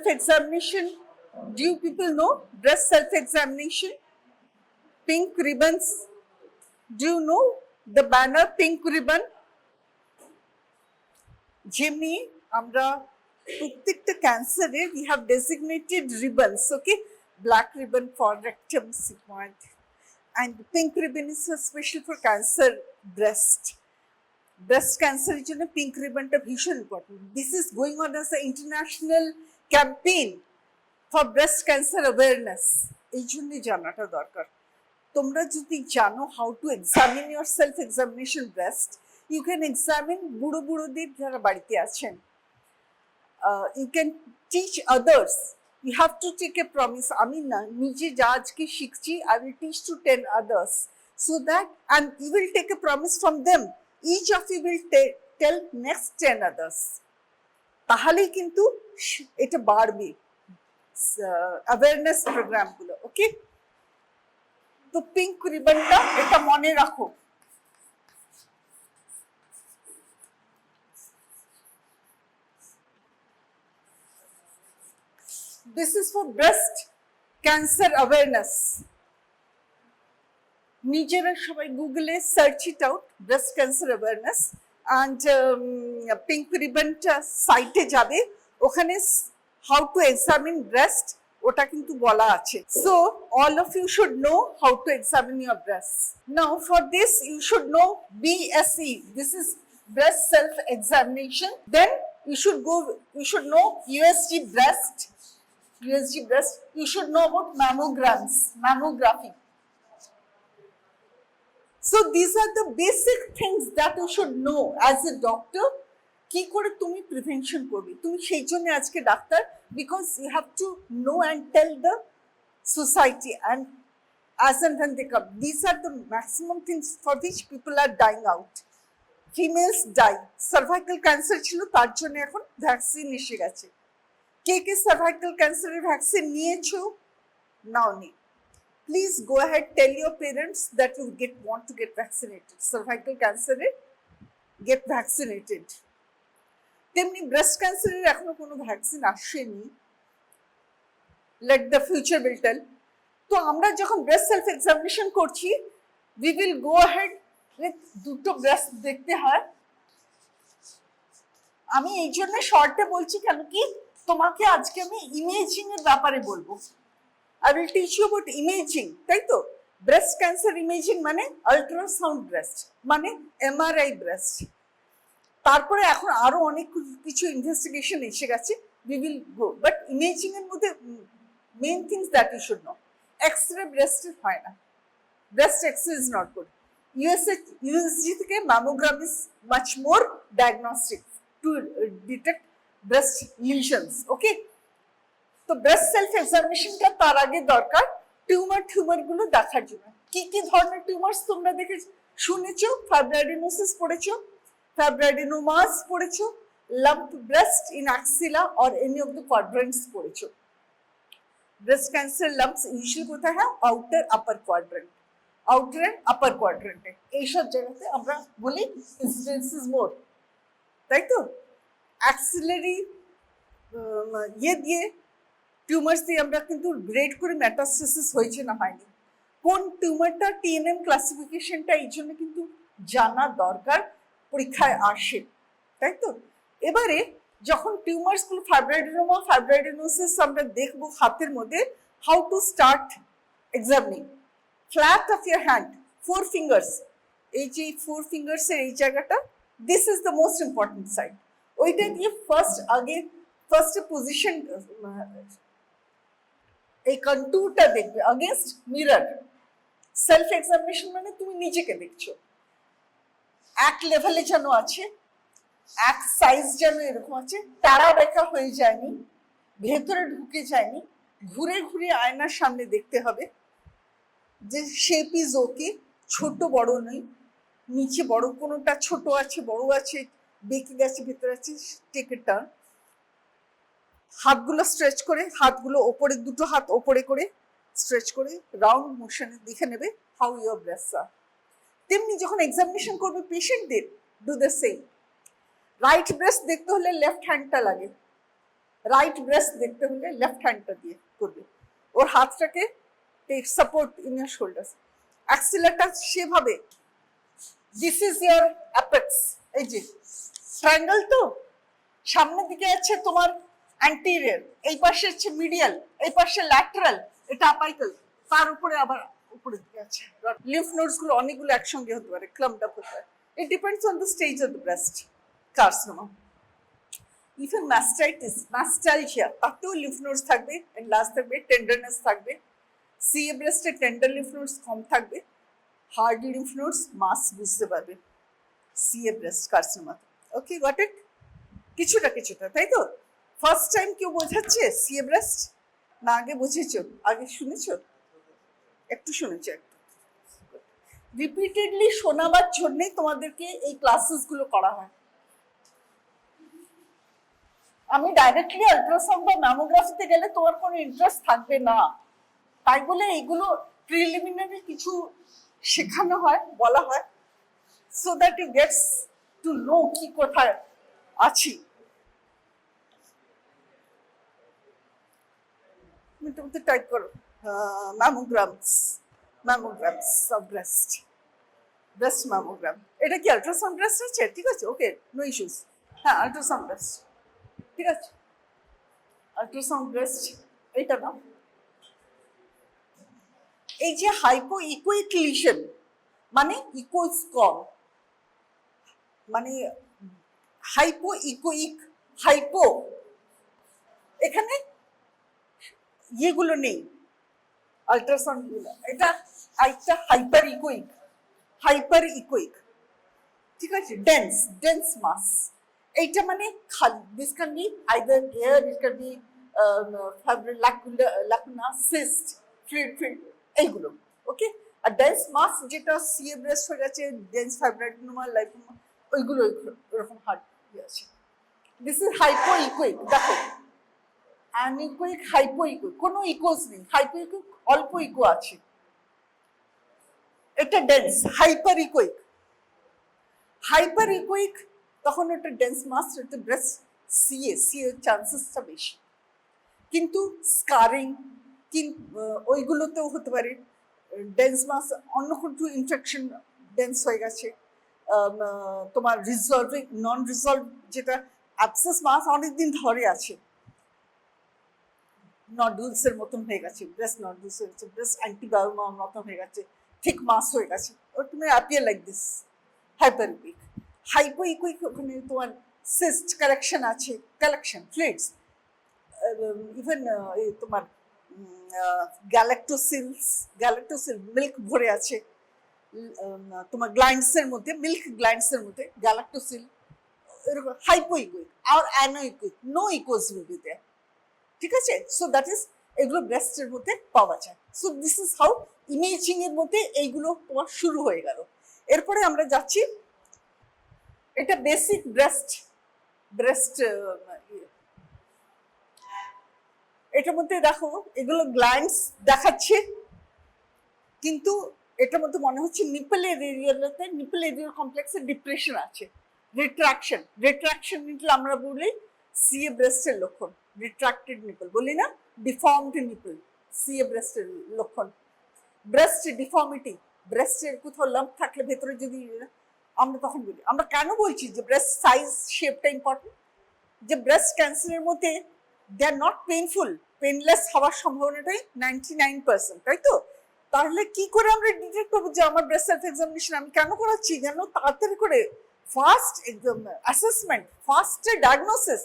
self-examination. Do you people know breast self-examination? Pink ribbons. Do you know the banner pink ribbon? যেমনি আমরা প্রত্যেকটা ক্যান্সারে we have designated ribbons, okay? Black ribbon for rectum, sigmoid, and pink ribbon is special for cancer breast. Breast cancer এর জন্য pink ribbonটা ভীষণ important. This is going on as an international campaign for breast cancer awareness. এই জন্যই জানাটা দরকার। তোমরা যদি জানো how to examine your self examination breast, you can examine বুড়ো বুড়োদের যারা বাড়িতে আছেন। You can teach others. You have to take a promise. আমি না নিজে যা আজকে শিখছি I will teach to 10 others, so that and you will take a promise from them. Each of you will tell next 10 others. তাহলেই কিন্তু এটা বাড়বে awareness program গুলো, ওকে? তো পিঙ্ক রিবনটা এটা মনে রাখো। This is for breast cancer awareness. নিজেরা সবাই গুগলে search it out, breast cancer awareness, and pink রিবনটা সাইটে যাবে, ওখানে হাউ টু এক্সামিন ব্রেস্ট ওটা কিন্তু বলা আছে। So all of you should know how to examine your breast. Now for this you should know BSE, this is breast self examination. Then you should know USG breast. You should know about mammography. So these are the basic things that you should know as a doctor. কি করে তুমি prevention করবে, তুমি সেই জন্য আজকে doctor, because you have to know and tell the society, and as and when they come, these are the maximum things for which people are dying out. Females die. Cervical cancer ছিল, তার জন্য এখন vaccine এসে গেছে। কে কে cervical ক্যান্সারের vaccine নিয়েছো? নাওনি। Please go ahead, tell your parents that you want to get vaccinated. Cervical cancer, get vaccinated. তেমনি breast ক্যান্সারের এখনো কোনো ভ্যাকসিন আসেনি। Let the future will tell. তো আমরা যখন ব্রেস্ট সেলফ এক্সামিনেশন করছি, we will go ahead with দুটো ব্রেস্ট দেখতে হয়। আমি এই জন্য শর্টে বলছি কেন কি তোমাকে আজকে আমি ইমেজিং এর ব্যাপারে বলবো। I will teach you about imaging, তাই তো? ব্রেস্ট ক্যান্সার ইমেজিং মানে আল্ট্রাসাউন্ড ব্রেস্ট, মানে MRI ব্রেস্ট। তারপরে এখন আরো অনেক কিছু ইনভেস্টিগেশন এসে গেছে, we will go, but imaging এর মধ্যে main things that you should know. X ray breast হয় না, breast x ray is not good. USG থেকে mammogram is much more diagnostic to detect breast lesions, okay? তো ব্রেস্ট সেলফ এক্সামিনেশনটা তার আগে দরকার tumour গুলো দেখার জন্য। কি কি ধরনের টিউমার্স তোমরা দেখে শুনেছো? ফাইব্রাইডিনোসিস পড়েছো, ফাইব্রাইডিনোমাস পড়েছো, lump breast in axilla or any of the quadrants পড়েছো। ব্রেস্ট ক্যান্সার লাম্পস ইউজুয়ালি কোথায় হয়? Outer upper quadrant, outer and upper কোয়াড্রেন্টে, এইসব জায়গাতে আমরা বলি ইনসিডেন্স ইজ মোর, তাই তো? অ্যাক্সিলারি দিয়ে টিউমার্স দিয়ে আমরা কিন্তু গ্রেড করে মেটাস্টেসিস হয়েছে না হয়নি, কোন টিউমারটা TNM ক্লাসিফিকেশনটা এই জন্য কিন্তু জানা দরকার, পরীক্ষায় আসে, তাই তো? এবারে যখন টিউমার্সগুলো ফাইব্রাইডিনোমা, ফাইব্রাইডিনোসিস আমরা দেখবো হাতের মধ্যে, how to start examining. Flat of year hand, 4 fingers, এই যে 4 ফিঙ্গার্সের এই জায়গাটা, this is the most important side. ওইটা দিয়ে ফার্স্ট পজিশন, এই কন্টুরটা দেখবে अगेंस्ट মিরর। সেলফ এক্সামিনেশন মানে তুমি নিজেকে দেখছো, এক লেভেলে যেন আছে, এক সাইজ যেন এরকম আছে, তারা রেখা হয়ে যায়নি, ভেতরে ঢুকে যায়নি, ঘুরে ঘুরে আয়নার সামনে দেখতে হবে যে শেপ ইজ ওকে, ছোট বড় নেই, নিচে বড় কোনোটা ছোট আছে, বড় আছে, বেঁকে গেছে, ভেতরে আছে, টেক এ টার্ন। হাতগুলো স্ট্রেচ করে, হাতগুলো ওপরে, দুটো হাত ওপরে করে স্ট্রেচ করে রাউন্ড মোশনে দেখে নেবে হাউ ইউর ব্রেস্টস আর। তেমনি যখন এক্সামিনেশন করবে পেশেন্টদের, do the same. Right breast দেখতে হলে লেফট হ্যান্ডটা লাগে, রাইট ব্রেস্ট দেখতে হলে লেফট হ্যান্ডটা দিয়ে করবে। ওর হাতটাকে take support in your shoulder, অ্যাক্সিলারটা সেভাবে, দিস ইজ ইয়ার অ্যাপেক্স, এই যে ট্রায়াঙ্গেল তো, সামনের দিকে আছে তোমার অ্যান্টিরিয়র, এই পাশে হচ্ছে মিডিয়াল, এই পাশে ল্যাটারাল, এটা অ্যাপাইকাল, তার উপরে আবার উপরের দিকে আছে লিম্ফ নোডস গুলো, অনেকগুলো একসঙ্গে হতে পারে, ক্লাম্পড আপ হতে পারে। It depends on the stage of the breast carcinoma. Even mastitis, mastalgia, তাতেও লিম্ফ নোডস থাকবে, এনলার্জ থাকবে, টেন্ডারনেস থাকবে। সিএ ব্রেস্টে টেন্ডার লিম্ফ নোডস কম থাকবে, হার্ড লিম্ফ নোডস মাস বুঝতে পারবে CA breast carcinoma. Okay, got it? কিছুটা কিছুটা, তাই তো? ফার্স্ট টাইম কেউ বোঝাচ্ছে সিএ ব্রেস্ট, না আগে বুঝেছো, আগে শুনেছো? একটু শুনেছো, একটু রিপিটেডলি শোনাবার জন্যই তোমাদেরকে এই ক্লাসেস গুলো করা হয়। আমি ডাইরেক্টলি আল্ট্রাসাউন্ড বা ম্যামোগ্রাফিতে গেলে তোমার কোনো ইন্টারেস্ট থাকবে না, তাই বলে এইগুলো প্রিলিমিনারি কিছু শেখানো হয়, বলা হয়, so that you gets to know কি কোথায় আছি। তুমি টাইপ করো mammograms, mammograms of breast, breast mammogram. এটা কি আল্ট্রাসাউন্ড ব্রেস্ট আছে? ঠিক আছে, ওকে, নো ইস্যুস। হ্যাঁ, আল্ট্রাসাউন্ড ব্রেস্ট, ঠিক আছে, আল্ট্রাসাউন্ড ব্রেস্ট এইটা না। এই যে হাইপো ইকোইক লিশন মানে ইকোস কম, মানে হাইপো ইকোইক, হাইপো এখানে ইয়েগুলো নেই আল্ট্রাসাউন্ড গুলো, এটা একটা হাইপার ইকোইক, হাইপার ইকোইক, ঠিক আছে, ডেন্স, ডেন্স মাস। এইটা মানে this can be either air, it can be fibril lacuna, cyst, fluid, এইগুলো। ওকে, আর ডেন্স মাস যেটা সিএ ব্রেস্ট হয়ে গেছে, ডেন্স ফাইব্রাইনোমা, লাইপোমা, ওইগুলো এরকম হার্ড আছে। দিস ইজ হাইপো ইকোইক, দেখো অ্যানিকোইক, হাইপো ইকোইক, কোনো ইকোস নেই, হাইপো ইকোইক অল্প ইকো আছে, এটা ডেন্স। হাইপার ইকোইক, হাইপার ইকোইক তখন এটা ডেন্স মাস, এটা ব্রেস্ট সিএ, সিএ চান্সেসটা বেশি, কিন্তু স্কারিং ওইগুলোতেও হতে পারে ডেন্স মাস, অন্য কিছু ইনফেকশন ডেন্স হয়ে গেছে, তোমার রিজলভিং, নন রিজলভ যেটা অ্যাবসেস মাস অনেকদিন ধরে আছে, নডুলসের মতন হয়ে গেছে, ব্রেস্ট নডুলস হয়ে গেছে, ব্রেস্ট অ্যান্টিবায়োমার মতন হয়ে গেছে, থিক মাস হয়ে গেছে, ওর তুমি appear like this, hyper echoic. Hypo echoic ওখানে তোমার সিস্ট কালেকশন আছে, কালেকশন ফ্লুইডস, ইভেন তোমার গ্যালাক্টোসিলস, গ্যালাক্টোসিল মিল্ক ভরে আছে তোমার গ্ল্যান্ডসের মধ্যে, মিল্ক গ্ল্যান্ডসের মধ্যে গ্যালাক্টোসিল, এরকম হাইপো ইকুইক। আর anechoic, no echoes will be there, ঠিক আছে? সো দ্যাট ইজ, এগুলো ব্রেস্টের মধ্যে পাওয়া যায়। So this is how imaging এর মধ্যে এইগুলো তোমার শুরু হয়ে গেল। এরপরে আমরা যাচ্ছি, এটা বেসিক ব্রেস্ট, ব্রেস্ট এটার মধ্যে দেখো এগুলো গ্ল্যান্ডস দেখাচ্ছে, কিন্তু এটার মধ্যে মনে হচ্ছে নিপলের এরিয়াতে, নিপল এরিয়ার কমপ্লেক্সে ডিপ্রেশন আছে, রিট্রাকশন, রিট্রাকশন নিপল আমরা বলি সিএ ব্রেস্টের লক্ষণ, রিট্রাক্টেড নিপল বলি না, ডিফর্মড নিপল সিএ ব্রেস্টের লক্ষণ। ব্রেস্ট ডিফর্মিটি, ব্রেস্টের কোথাও লাম্প থাকলে ভেতরে যদি, আমরা তখন বলি, আমরা কেন বলছি যে ব্রেস্ট সাইজ শেপটা ইম্পর্টেন্ট, যে ব্রেস্ট ক্যান্সারের মধ্যে দে আর নট পেইনফুল, পেনলেস হওয়ার সম্ভাবনাটাই 99%, তাই তো? তাহলে কি করে আমরা ডিটেক্ট করবো যে আমার ব্রেস্ট সেলফ এক্সামিনেশন আমি কেন করাচ্ছি? যেন তাড়াতাড়ি করে ফার্স্ট অ্যাসেসমেন্ট, ফার্স্ট ডায়াগনোসিস,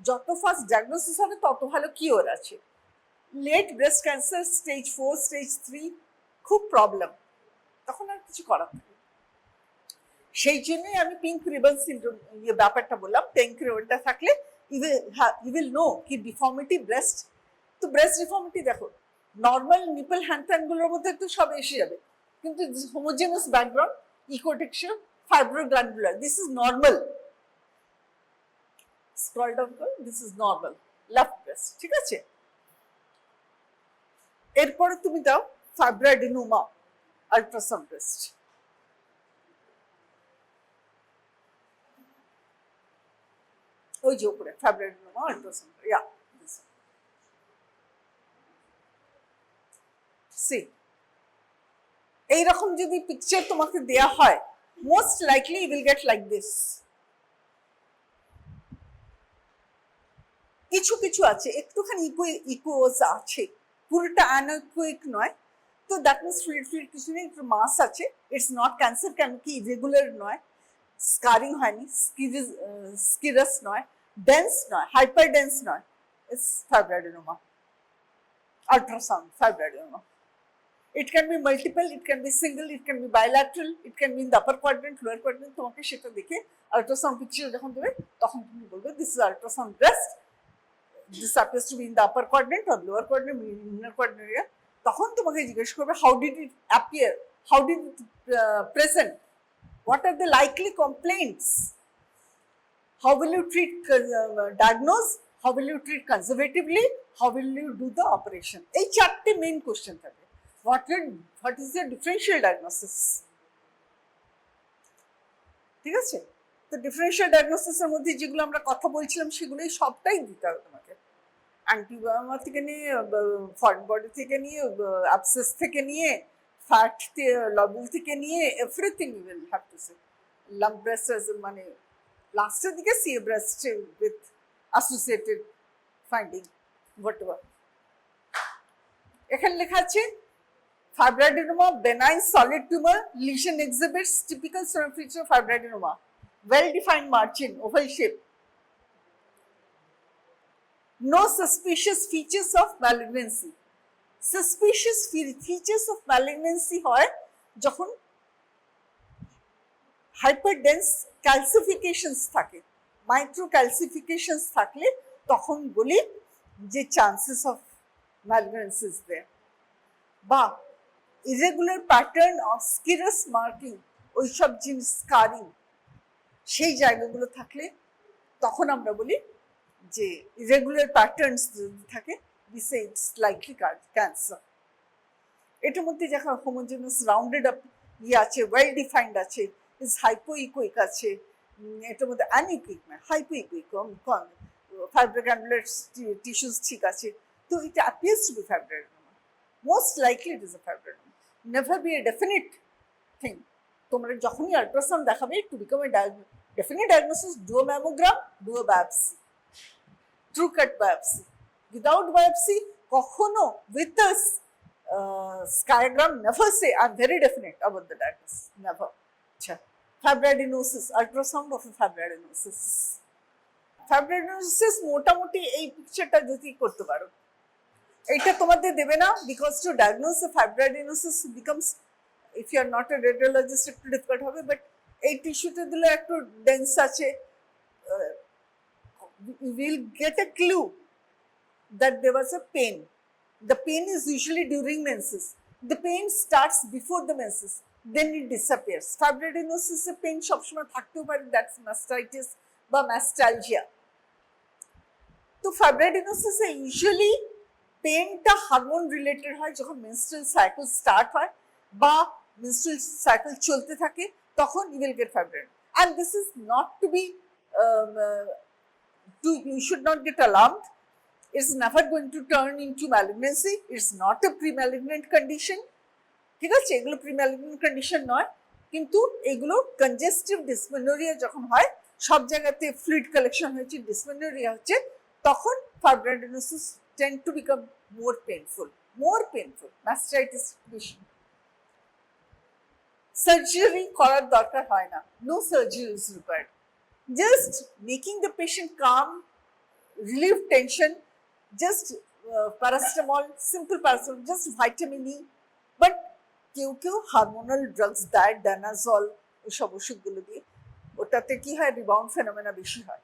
যত ফার্স্ট ডায়াগনোসিস হবে তত ভালো কিওর আছে। Late breast cancer stage 4, stage 3 খুব প্রবলেম, তখন আর কিছু করার নেই। সেই জন্যই আমি পিঙ্ক রিবন সিনড্রোম ব্যাপারটা বললাম, পিঙ্ক রিবনটা থাকলে you will know কি ডিফর্মিটি ব্রেস্ট। তো ব্রেস্ট ডিফর্মিটি দেখো নর্মাল নিপল হ্যান্ড গুলোর মধ্যে তো সব এসে যাবে, কিন্তু homogeneous background, echotexture, fibroglandular, this is normal. Scroll down করো, this is normal left breast, ঠিক আছে? এরপরে তুমি দাও ফাইব্রাডিনোমা, আল্ট্রাসাউন্ড ব্রেস্ট। ওই যে উপরে ফাইব্রাডিনোমা, আল্ট্রাসাউন্ড, ইয়া সি এইরকম যদি পিকচার তোমাকে দেয়া হয়, most likely you will get like this. কিছু কিছু আছে একটুখানি ইকোস আছে, পুরোটা অ্যানোইক নয়, তো দ্যাট মিনস ফ্লুইড কিছু নেই, একটু মাস আছে। ইটস নট ক্যান্সার, কেন কি ইরেগুলার নয়, স্কারিং হয়নি, স্কিরাস নয়, ডেন্স নয়, হাইপার ডেন্স নয়, it's ফাইব্রোঅ্যাডেনোমা, ultrasound fibroadenoma. It can be multiple, it can be single, it can be bilateral, it can be in the upper quadrant, lower quadrant. তোমাকে সেটা দেখে আল্ট্রাসাউন্ড পিকচার যখন দেবে তখন তুমি বলবে this is ultrasound breast, this appears to be in the upper quadrant or lower quadrant, inner quadrant area. তখন তোমাকে জিজ্ঞেস করবে how did it appear, how did it present, what are the likely complaints, how will you treat, diagnose, how will you treat conservatively, how will you do the operation. এই চারটে main question থাকে। What is the differential diagnosis? ঠিক আছে, তো differential ডায়াগনোসিসের মধ্যে যেগুলো আমরা কথা বলছিলাম সেগুলোই সবটাই দিতে হবে তোমাকে। অ্যান্টিবায়োমা থেকে নিয়ে, ফরেন বডি থেকে নিয়ে, অ্যাবসেস থেকে নিয়ে, ফ্যাট লবুল থেকে নিয়ে, everything you will have to say. Lump breast মানে লাস্টের দিকে C A breast with associated finding whatever. এখানে লেখা আছে fibroadenoma, benign solid tumor, lesion exhibits typical certain feature of fibroadenoma, well-defined margin, oval shape. No suspicious features of malignancy. Suspicious features of malignancy হয় যখন hyperdense calcifications থাকে, microcalcifications থাকলে তখন বলি যে chances of malignancy is there. বা irregular pattern of serous marking, ওইসব জিনিস স্কারিং, সেই জায়গাগুলো থাকলে তখন আমরা বলি যে irregular patterns যদি থাকে we say it's likely cancer. এটার মধ্যে যখন হোমোজেনাস রাউন্ডেড আপ আছে, ওয়েল ডিফাইন্ড আছে, ইজ হাইপোইকুইক আছে, এটার মধ্যে অ্যানিকুইক না, হাইপোইকুইক, ফাইব্রোগ্রানুলার টিস্যুস ঠিক আছে, তো এটা appears to be fibroadenoma. Most likely it is a fibroadenoma. Never be a definite thing. তোমরা যখনই আল্ট্রাসাউন্ড দেখাবে to become a definite diagnosis, do a mammogram, do a biopsy, true cut biopsy. Without biopsy, কখনো with the sciogram, never say I'm very definite about the diagnosis, never. আচ্ছা, fibroadenosis, ultrasound of a fibroadenosis. Fibroadenosis মোটামুটি এই পিকচারটা যদি করতে পারো, এইটা তোমাদের দেবে না, because to diagnose a fibroadenosis becomes, if you are not a radiologist একটু ডিফিকাল্ট হবে, বাট এই টিস্যুতে দিলে একটু ডেন্স আছে, you will get a clue that there was a pain. The pain is usually during menses. The pain starts before the menses, then it disappears. Fibroadenosis A pain সবসময় থাকতেও পারে, that's mastitis বা mastalgia. তো fibroadenosis এ usually পেনটা hormone related হয় যখন menstrual cycle start হয় বা মেনস্ট্রুয়াল সাইকেল চলতে থাকে, তখন you will get fibroadenoma. And this is not to be you should not get alarmed. It's never going to turn into malignancy. It's not a pre-malignant condition. ঠিক আছে, এগুলো pre-malignant condition নয়, কিন্তু এগুলো congestive dysmenorrhoea যখন হয়, সব জায়গাতে ফ্লুইড কালেকশন হয়েছে, ডিসমেনোরিয়া হচ্ছে, তখন fibroadenosis tend to become more painful, mastitis বেশি। সার্জারি করার দরকার হয় না, no surgery is required. Just making the patient calm, relieve tension, just paracetamol, simple paracetamol, just vitamin E. But কেউ কেউ হারমোনাল ড্রাগস দেয়, ডানাজল, এসব ওষুধগুলো দিয়ে, ওটাতে কি হয়, রিবাউন্ড ফেনোমেনা বেশি হয়,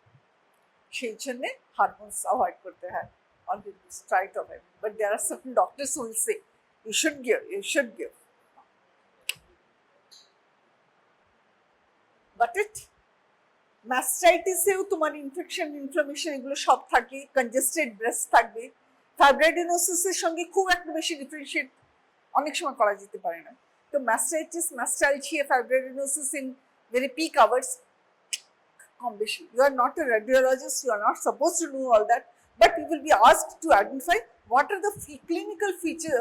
সেই জন্যে হারমোনস অ্যাভয়েড করতে হয়। Always try to avoid, but there are certain doctors who will say you should give. But it mastitis এও তোমার ইনফেকশন, ইনফ্লামেশন এগুলো সব থাকে, কনজেস্টেড ব্রেস্ট থাকবে। ফাইব্রোঅ্যাডেনোসিস এর সঙ্গে খুব একটা বেশি ডিফারেন্সিয়েট অনেক সময় করা যেতে পারে না। তো mastitis, mastalgia, fibroadenosis in very peak hours কম বেশি। You are not a radiologist, you are not supposed to know all that, but you will be asked to identify what are the clinical features,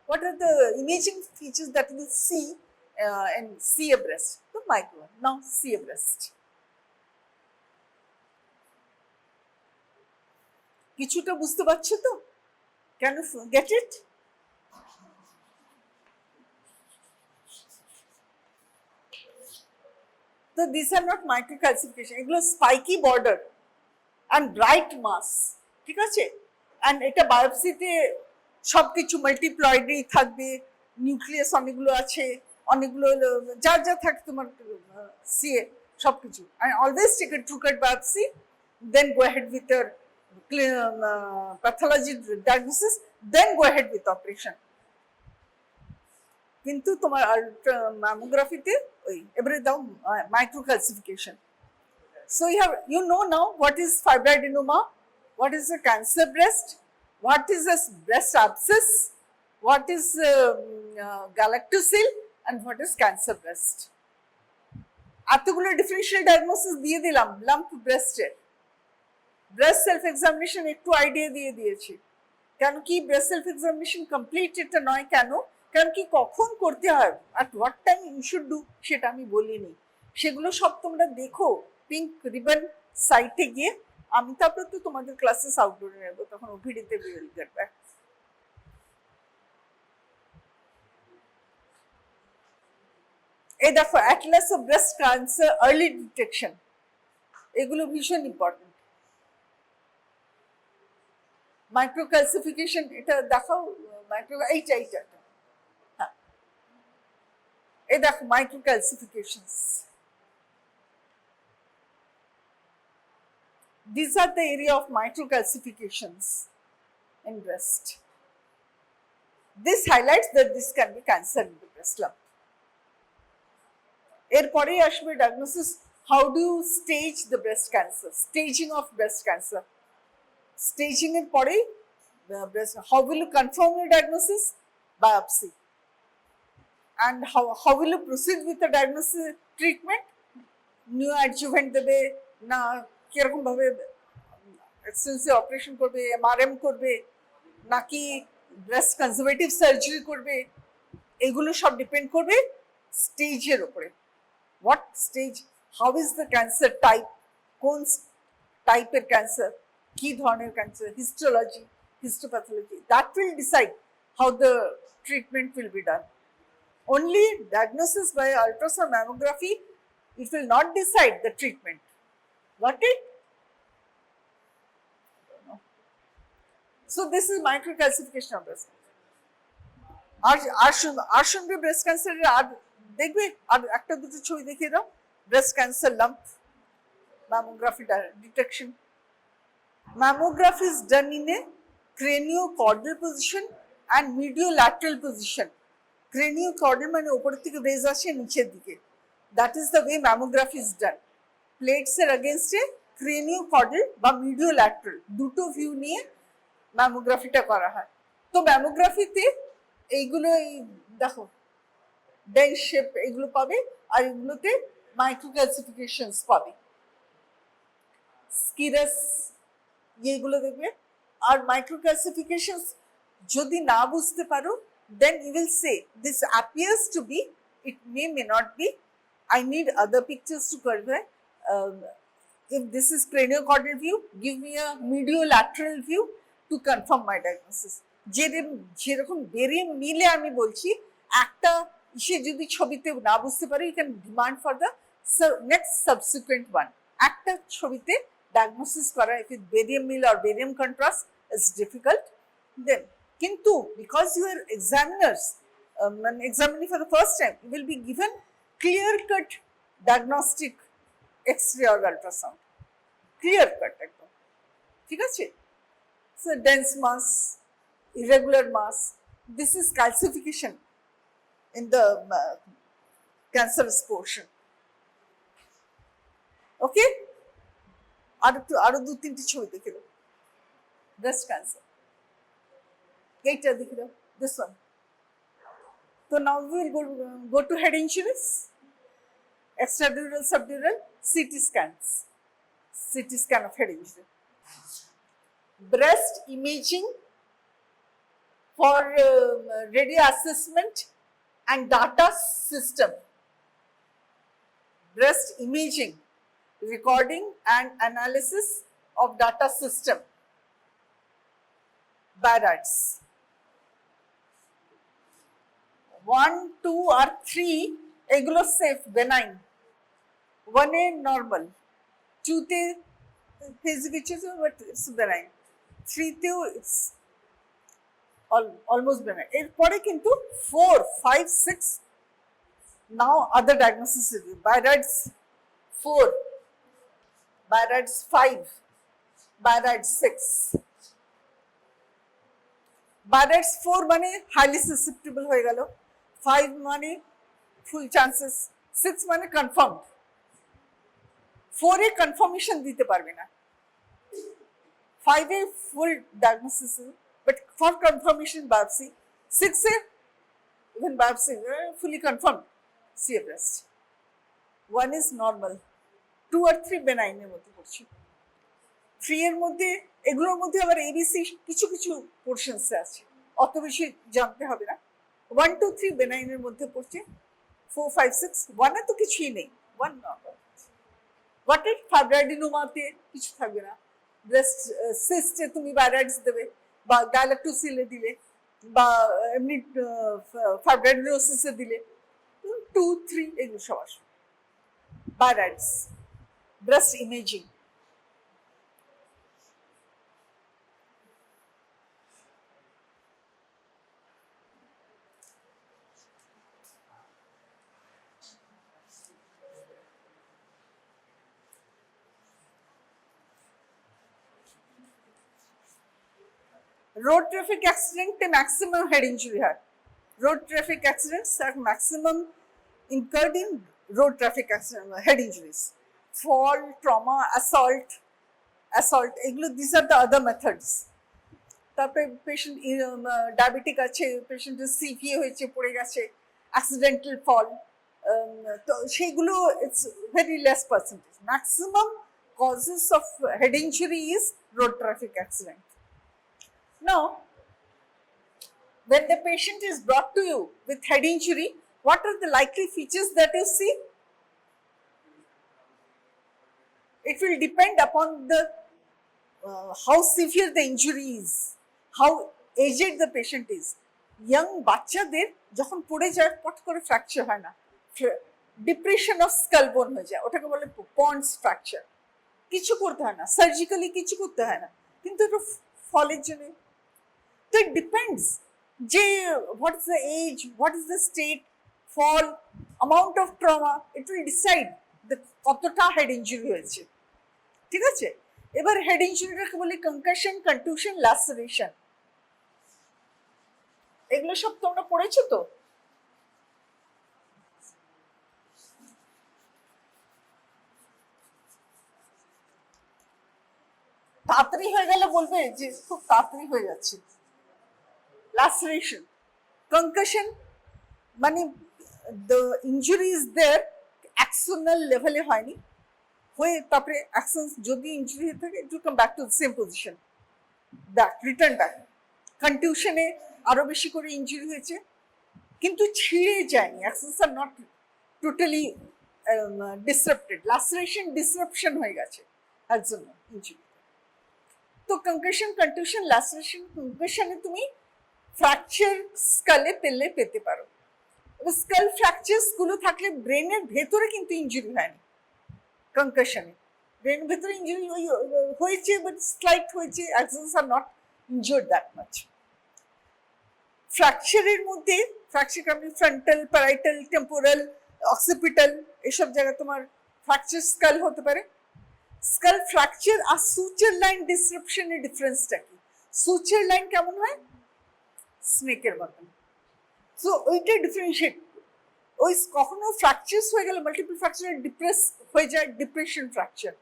what are the imaging features that we see and see a breast? The micro. Now see a breast. কিছুটা বুঝতে পারছো তো? Can you get it? So these are not microcalcification. এগুলো spiky border and bright mass. ঠিক আছে? And এটা বায়োপসিতে সবকিছু মাল্টিপ্লয়েডই থাকবে, নিউক্লিয়াস অনেকগুলো আছে, অনেকগুলো যার যা থাকে তোমার সিএ সবকিছু। And always take a true cut biopsy, then go ahead with your pathology diagnosis, then go ahead with operation. কিন্তু তোমার ম্যামোগ্রাফিতে ওই এবারে দাও মাইক্রোক্যালসিফিকেশন। So you know now what is fibroadenoma, what is a cancer breast, what is a breast abscess, what is galactocele, and what is cancer breast. এতগুলো differential diagnosis দিয়ে দিলাম lump ব্রেস্টের। Breast self examination একটু idea দিয়ে দিয়েছি। কেন কি breast self examination complete এটা নয় কেন, কারণ কি কখন করতে হয়, at what time you should do সেটা আমি বলিনি। সেগুলো সব তোমরা দেখো পিঙ্ক রিবন সাইটে গিয়ে। আমি তারপরে তো তোমাদের ক্লাসেস আউটডোরে নেবো, তখন ওভিডিতে উইল গেট ব্যাক। এই দেখো Atlas of breast cancer early detection, এগুলো ভীষণ ইম্পর্টেন্ট। মাইক্রোক্যালসিফিকেশন এটা দেখাও, এইটা হ্যাঁ, এই দেখো মাইক্রোক্যালসিফিকেশনস। These are the area of microcalcifications in breast. This highlights that this can be cancer in the breast lump. এরপরে আসবে diagnosis, how do you stage the breast cancer, staging of breast cancer. Staging এর পরেই how will you confirm your diagnosis? Biopsy. And how will you proceed with the diagnosis treatment? Neoadjuvant দেবে না কিরকম ভাবে extensive operation করবে, MRM করবে নাকি breast conservative surgery করবে, এগুলো সব ডিপেন্ড করবে স্টেজের উপরে। What stage, how is the cancer type, কোন টাইপের ক্যান্সার, কি ধরনের cancer, histology, histopathology, that will decide how the treatment will be done. Only diagnosis by ultrasound mammography, it will not decide the treatment. Got it? So this is microcalcification of breast cancer. আর শুনবে breast ক্যান্সারের, আর দেখবে আর একটা দুটো ছবি দেখিয়ে দাও। Breast cancer lump mammography detection. Mammography is done in a craniocaudal position and mediolateral position. Craniocaudal মানে উপরের থেকে রেজ আসে নিচের দিকে, that is the way mammography is done. Plates এর against a craniocaudal বা mediolateral দুটো ভিউ নিয়ে ম্যামোগ্রাফিটা করা হয়। তো ম্যামোগ্রাফিতে এইগুলো দেখো ডেন শেপ এগুলো পাবে, আর এগুলোতে মাইক্রোক্যালসিফিকেশনস পাবে, স্কিরাস এইগুলো দেখবে। আর মাইক্রোক্যালসিফিকেশনস যদি না বুঝতে পারো, then you will say this appears to be, it may not be, I need other pictures to convey. If this is craniocaudal view, give me a mediolateral view to confirm my diagnosis. যেরকম barium মিলে আমি বলছি, একটা সে যদি ছবিতে না বুঝতে পারে, you can demand for the next subsequent one. একটা ছবিতে diagnosis করা, if it's barium meal or barium contrast is difficult, then কিন্তু because you are examiners, examining for the first time, you will be given clear cut diagnostic x-ray or ultrasound, clear cut একদম, ঠিক আছে? So dense mass, irregular mass, this is calcification in the cancerous portion. Okay, আরো দু তিনটি ছবি দেখে দাও breast cancer. এইটা দেখে দাও, this one. So now we will go to head insurance, extradural, subdural, CT scans, CT scan of head insurance. Breast imaging for radio assessment and data system, breast imaging, recording and analysis of data system, BARADS. 1, 2 or 3 এগুলো safe, benign. 1 এ normal, 2 তে phase গেছে but it's benign, 3 তেও it's almost benign. এরপরে কিন্তু 4, 5, 6 now other diagnosis is BARADS 4, BARADS 5, BARADS 6. BARADS 4 মানে highly susceptible হয়ে গেল, 5 মানে full chances, 6 মানে confirmed, 4 এ কনফার্মেশন দিতে পারবে না, 5 এ full diagnosis but for confirmation biopsy, 6 এ even biopsy fully confirmed CA breast. 1 is normal, 2 or 3 benign এর মধ্যে পড়ছে, 3 এর মধ্যে এগুলোর মধ্যে আবার এবিসি কিছু কিছু পোরশনস আছে, অত বেশি জানতে হবে না। 1, 2, 3 benign এর মধ্যে পড়ছে, 4, 5, 6 1 এ তো কিছুই নেই, 1 নর্মাল। হোয়াটের ফাইব্রয়েডিনোমাতে কিছু থাকবে না, ব্রেস্ট সিস্টে তুমি BARADS দেবে বা গ্যালাক্টোসিলে দিলে বা এমনি ফাইব্রয়েডিনোসিসে দিলে 2, 3 এগুলো সব আসবে। BARADS breast imaging, road traffic accident te maximum head injury hai, road traffic accidents are maximum incurred in road traffic accident head injuries, fall, trauma, assault এগুলো these are the other methods. তারপরে patient diabetic আছে, পেশেন্টের CVA হয়েছে, পড়ে গেছে, accidental ফল, তো সেইগুলো it's very less percentage. Maximum causes of head injury is road traffic accident. Now, when the patient is brought to you with head injury, what are the likely features that you see? It will depend upon the how severe the injury is, how aged the patient is. Young বাচ্চাদের যখন পড়ে যায় পট করে fracture হয় না, depression of skull বোন হয়ে যায়, ওটাকে বলে পন্স ফ্র্যাকচার। কিছু করতে হয় না, সার্জিক্যালি কিছু করতে হয় না, কিন্তু একটু ফলের জন্য। তো ইট ডিপেন্ডস যে what is the age, what is the state, fall, amount of trauma, it will decide কতটা হেড ইঞ্জুরি হয়েছে। ঠিক আছে, এবার হেড ইঞ্জুরিটাকে বলি কনকাশন, কনটিউশন, ল্যাসারেশন। এগুলো সব তোমরা পড়েছো তো? তাড়াতাড়ি হয়ে গেলে বলবে যে খুব তাড়াতাড়ি হয়ে যাচ্ছে। ল্যাসারেশন, কনকাশন মানে the injury is there, axonal লেভেলে হয়নি, হয়ে তারপরে অ্যাকশন যদি ইনজুরি হয়ে থাকে it will come back to the same position, back, return back. কনটিউশনে আরো বেশি করে ইনজুরি হয়েছে কিন্তু ছিঁড়ে যায়নি, axons are not totally disrupted. Laceration disruption হয়ে গেছে তার জন্য ইনজুরি। তো কনকাশন, কনটিউশন, ল্যাসারেশন, কনকাশনে তুমি ফ্র্যাকচার স্কালে পেতে পারো। স্কাল ফ্র্যাকচার্স গুলো থাকলে ব্রেনের ভেতরে কিন্তু ইনজুরি হয়নি। কনকাশনে ব্রেনের ভেতরে ইনজুরি হয়েছে বাট স্লাইট হয়েছে, axons are not injured that much. ফ্র্যাকচারের মধ্যে ফ্র্যাকচার আপনি ফ্রন্টাল, প্যারাইটাল, টেম্পোরাল, অক্সিপিটাল এসব জায়গায় তোমার ফ্র্যাকচার স্কাল হতে পারে। স্কাল ফ্র্যাকচার আর সুচার লাইন ডিসরাপশনের ডিফারেন্সটা কি? সুচার লাইন কেমন হয়? স্নেকের মতন। সো ওইটা ডিফারেন্সিয়েট। ওই কখনো ফ্র্যাকচার্স হয়ে গেলে মাল্টিপল ফ্র্যাকচার ডিপ্রেস হয়ে যায়, ডিপ্রেশন ফ্র্যাকচার